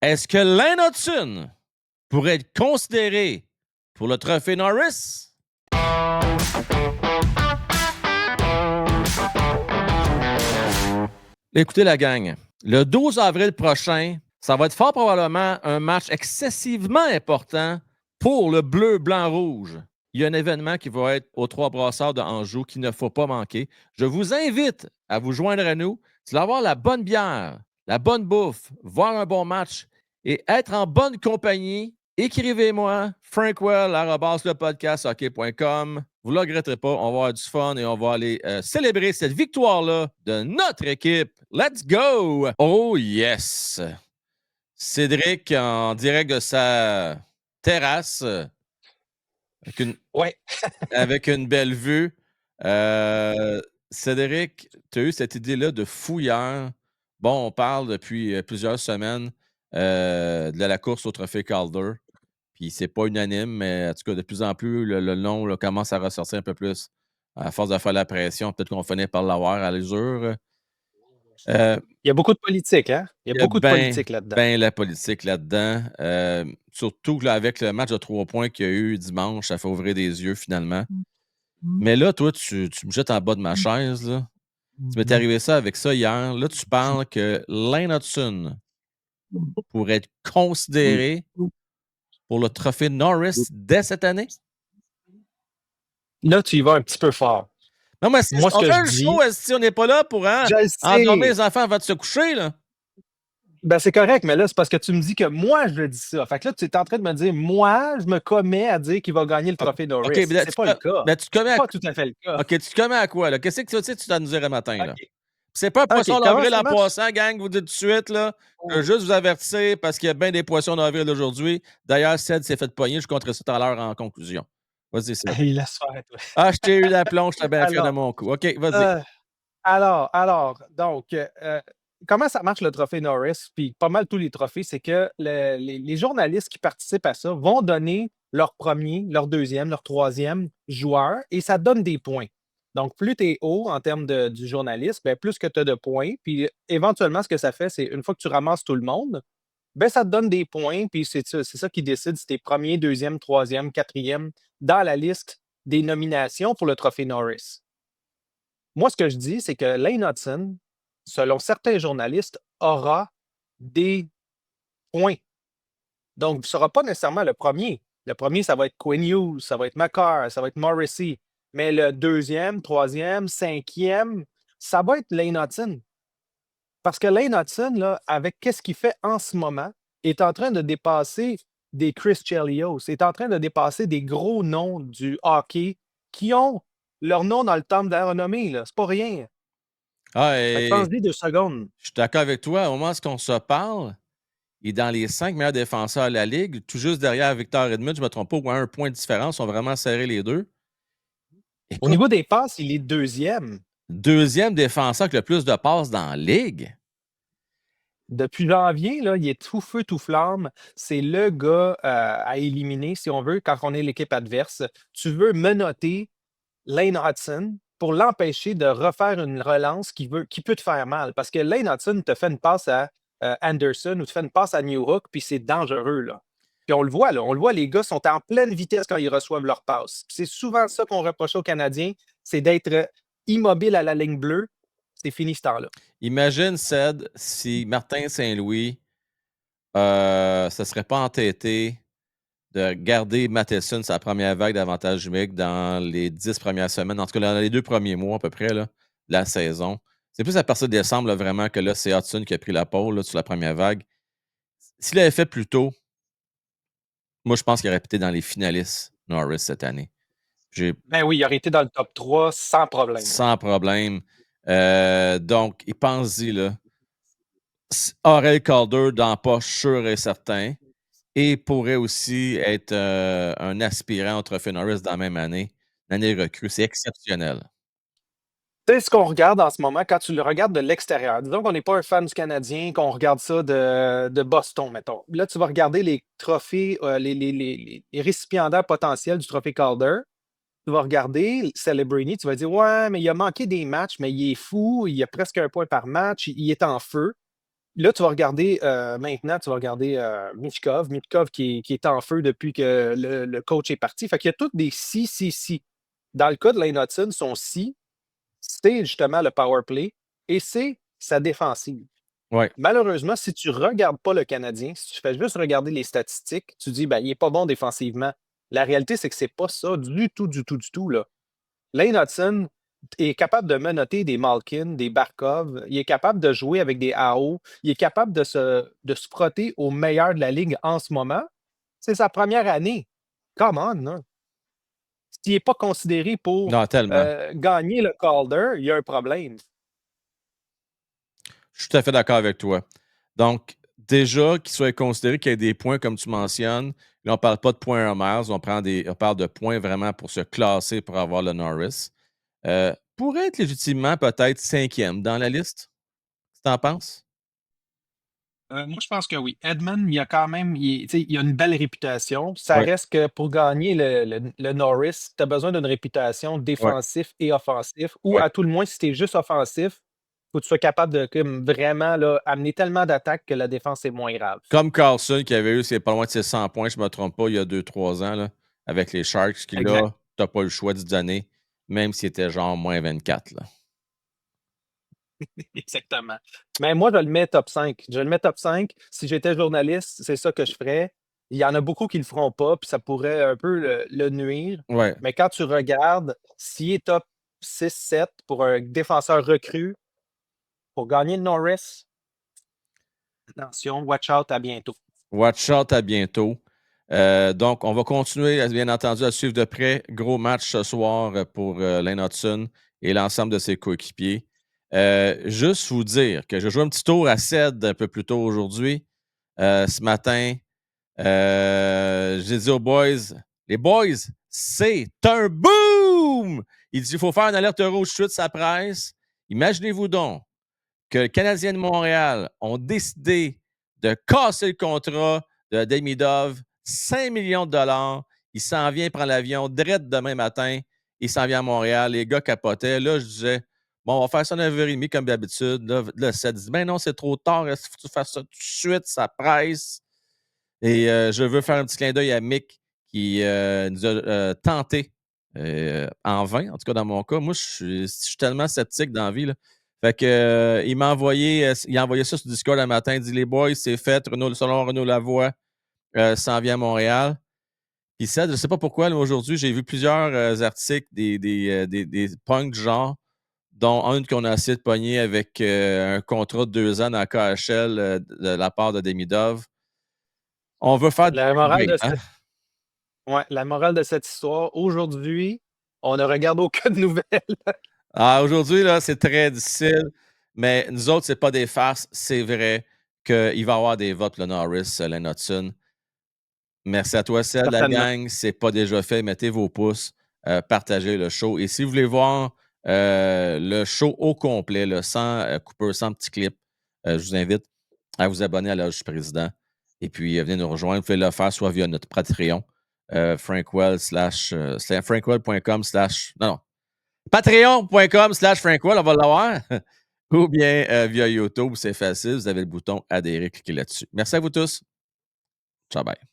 Est-ce que Lane Hudson pourrait être considéré pour le trophée Norris? Écoutez la gang, le 12 avril prochain, ça va être fort probablement un match excessivement important pour le bleu, blanc, rouge. Il y a un événement qui va être aux Trois Brasseurs de Anjou qu'il ne faut pas manquer. Je vous invite à vous joindre à nous. Tu vas avoir la bonne bière, la bonne bouffe, voir un bon match et être en bonne compagnie. Écrivez-moi, frankwell@lepodcasthockey.com. Vous ne le regretterez pas. On va avoir du fun et on va aller célébrer cette victoire-là de notre équipe. Let's go! Oh yes! Cédric en direct de sa terrasse Ouais. avec une belle vue. Cédric, tu as eu cette idée-là de fou hier. Bon, on parle depuis plusieurs semaines de la course au trophée Calder. Puis c'est pas unanime, mais en tout cas, de plus en plus, le nom là, commence à ressortir un peu plus. À force de faire la pression, peut-être qu'on finit par l'avoir à l'usure. Il y a beaucoup de politique, hein? Il y a beaucoup de politique là-dedans. Ben la politique là-dedans. Surtout là, avec le match de 3 points qu'il y a eu dimanche, ça fait ouvrir des yeux finalement. Mais là, toi, tu me jettes en bas de ma chaise. Là. Tu m'es arrivé ça avec ça hier. Là, tu parles que Lane Hudson pourrait être considéré pour le trophée Norris dès cette année? Là, tu y vas un petit peu fort. Non, mais Moi, ce on que fait je un dis, show, si on n'est pas là pour je le endormir sais. les enfants avant de se coucher. Là. Ben, c'est correct, mais là, c'est parce que tu me dis que moi, je dis ça. Fait que là, tu es en train de me dire, moi, je me commets à dire qu'il va gagner le trophée Norris. OK, mais C'est pas le cas. tu te commets C'est à pas tout à fait le cas. OK, tu te commets à quoi? Là? Qu'est-ce que tu dois nous dire le matin? Là? OK. C'est pas un OK. poisson Comment d'avril ça en marche? passant, gang, vous dites tout de suite. Là. Je veux Oh. juste vous avertir parce qu'il y a bien des poissons d'avril aujourd'hui. D'ailleurs, Ced s'est fait pogner. Je compterai ça tout à l'heure en conclusion. Vas-y, Ced. Hey, laisse faire, toi. Ah, je t'ai eu la plonge, j'étais bien fier de Alors, mon coup. OK, vas-y. euh, donc, comment ça marche le trophée Norris? Puis pas mal tous les trophées, c'est que les journalistes qui participent à ça vont donner leur premier, leur deuxième, leur troisième joueur et ça donne des points. Donc, plus tu es haut en termes du journaliste, ben, plus que tu as de points. Puis éventuellement, ce que ça fait, c'est une fois que tu ramasses tout le monde, ben, ça te donne des points. Puis c'est ça qui décide si tu es premier, deuxième, troisième, quatrième dans la liste des nominations pour le trophée Norris. Moi, ce que je dis, c'est que Lane Hudson, selon certains journalistes, aura des points. Donc, ce ne sera pas nécessairement le premier. Le premier, ça va être Quinn Hughes, ça va être McCarr, ça va être Morrissey. Mais le deuxième, troisième, cinquième, ça va être Lane Hudson. Parce que Lane Hudson, là, avec qu'est-ce qu'il fait en ce moment, est en train de dépasser des Chris Chelios, est en train de dépasser des gros noms du hockey qui ont leur nom dans le temple de la renommée. C'est pas rien. Ah, Fait que et pense-y 2 secondes. je suis d'accord avec toi. Au moment où on se parle, il est dans les 5 meilleurs défenseurs de la Ligue, tout juste derrière Victor Edmund. Je ne me trompe pas, ou à un point de différence. Ils sont vraiment serrés les deux. Au Écoute, niveau des passes, il est deuxième. deuxième défenseur avec le plus de passes dans la Ligue. Depuis janvier, là, il est tout feu, tout flamme. C'est le gars à éliminer, si on veut, quand on est l'équipe adverse. Tu veux menotter Lane Hudson pour l'empêcher de refaire une relance qui peut te faire mal. Parce que Lane Hudson te fait une passe à Anderson ou te fait une passe à Newhook, puis c'est dangereux. Là. Puis on le voit, là. On le voit, les gars sont en pleine vitesse quand ils reçoivent leur passe. Puis c'est souvent ça qu'on reproche aux Canadiens, c'est d'être immobile à la ligne bleue. C'est fini ce temps-là. Imagine, Ced, si Martin Saint-Louis se serait pas entêté de garder Matheson sa première vague d'avantage numérique dans les 10 premières semaines, en tout cas dans les 2 premiers mois à peu près là, de la saison. C'est plus à partir de décembre là, vraiment que là, c'est Hudson qui a pris la pole là, sur la première vague. S'il avait fait plus tôt, moi je pense qu'il aurait été dans les finalistes Norris cette année. Ben oui, il aurait été dans le top 3 sans problème. Sans problème. Donc, il pense-y, là. Aurel Calder dans la poche, sûr et certain. Et pourrait aussi être un aspirant au Trophée Norris dans la même année. L'année recrue, c'est exceptionnel. Tu sais, ce qu'on regarde en ce moment, quand tu le regardes de l'extérieur, disons qu'on n'est pas un fan du Canadien, qu'on regarde ça de Boston, mettons. Là, tu vas regarder les trophées, les récipiendaires potentiels du trophée Calder. Tu vas regarder Celebrini, tu vas dire, ouais, mais il a manqué des matchs, mais il est fou, il a presque un point par match, il est en feu. Là, tu vas regarder maintenant, tu vas regarder Michkov. Michkov qui est en feu depuis que le coach est parti. Fait qu'il y a toutes des si, si, si. Dans le cas de Lane Hudson, son si, c'est justement le power play et c'est sa défensive. Ouais. Malheureusement, si tu ne regardes pas le Canadien, si tu fais juste regarder les statistiques, tu dis ben, il n'est pas bon défensivement. La réalité, c'est que c'est pas ça du tout, du tout, du tout. Là. Lane Hudson est capable de menotter des Malkin, des Barkov. Il est capable de jouer avec des AO. Il est capable de se frotter au meilleur de la ligue en ce moment. C'est sa première année. Come on, là. S'il n'est pas considéré pour Non, tellement. gagner le Calder, il y a un problème. Je suis tout à fait d'accord avec toi. Donc, déjà, qu'il soit considéré qu'il y ait des points, comme tu mentionnes, là, on ne parle pas de points Mars, on parle de points vraiment pour se classer pour avoir le Norris. Pourrait être légitimement peut-être 5e dans la liste. Tu en penses? Moi, je pense que oui. Edmund, il a quand même tu sais, il a une belle réputation. Ça Oui, reste que pour gagner le Norris, tu as besoin d'une réputation oui, défensif et offensif, ou oui. à tout le moins, si tu es juste offensif, faut que tu sois capable de comme, vraiment là, amener tellement d'attaques que la défense est moins grave. Comme Carlson qui avait eu c'est pas loin de ses 100 points, je ne me trompe pas, il y a 2-3 ans, là, avec les Sharks, qui Exact. là, tu n'as pas le choix d'y donner, même s'il était genre moins 24. Là. Exactement. Mais moi, je le mets top 5. Je le mets top 5. Si j'étais journaliste, c'est ça que je ferais. Il y en a beaucoup qui le feront pas, puis ça pourrait un peu le nuire. Ouais. Mais quand tu regardes, s'il est top 6-7 pour un défenseur recru, pour gagner le Norris, attention, watch out, à bientôt. Watch out, à bientôt. Donc, on va continuer, bien entendu, à suivre de près. Gros match ce soir pour Lane Hudson et l'ensemble de ses coéquipiers. Juste vous dire que je joue un petit tour à CED un peu plus tôt aujourd'hui. Ce matin, j'ai dit aux boys, les boys, c'est un boom! Il dit, il faut faire une alerte rouge suite sa presse. Imaginez-vous donc que le Canadien de Montréal ont décidé de casser le contrat de Demidov, 5 millions de dollars. Il s'en vient prendre l'avion direct demain matin. Il s'en vient à Montréal. Les gars capotaient. Là, je disais, bon, on va faire ça à 9h30 comme d'habitude. Là, ça dit, ben non, c'est trop tard. Il faut que tu fasses ça tout de suite. Ça presse. Et je veux faire un petit clin d'œil à Mick qui nous a tenté en vain, en tout cas dans mon cas. Moi, je suis tellement sceptique dans la vie. Là. Fait que, il a envoyé ça sur Discord un matin. Il dit les boys, c'est fait. Selon Renaud Lavoie, s'en vient à Montréal. Puis ça, je ne sais pas pourquoi, là, aujourd'hui, j'ai vu plusieurs articles des punks du genre, dont un qu'on a essayé de pogner avec un contrat de 2 ans dans la KHL de la part de Demidov. On veut faire du La morale trade, de hein? cette, ouais, la morale de cette histoire, aujourd'hui, on ne regarde aucune nouvelle. Ah, aujourd'hui, là, c'est très difficile, mais nous autres, c'est pas des farces. C'est vrai qu'il va y avoir des votes, le Norris, Len Hudson. Merci à toi, Ced, la Certainement. gang. C'est pas déjà fait. Mettez vos pouces, partagez le show. Et si vous voulez voir le show au complet, là, sans coupeur, sans petit clip, je vous invite à vous abonner à la Loge du Président. Et puis, venez nous rejoindre. Vous pouvez le faire soit via notre Patreon, frankwell.com non, non, patreon.com/frankwell, on va l'avoir. Ou bien via YouTube, c'est facile. Vous avez le bouton adhérer, cliquez là-dessus. Merci à vous tous. Ciao, bye.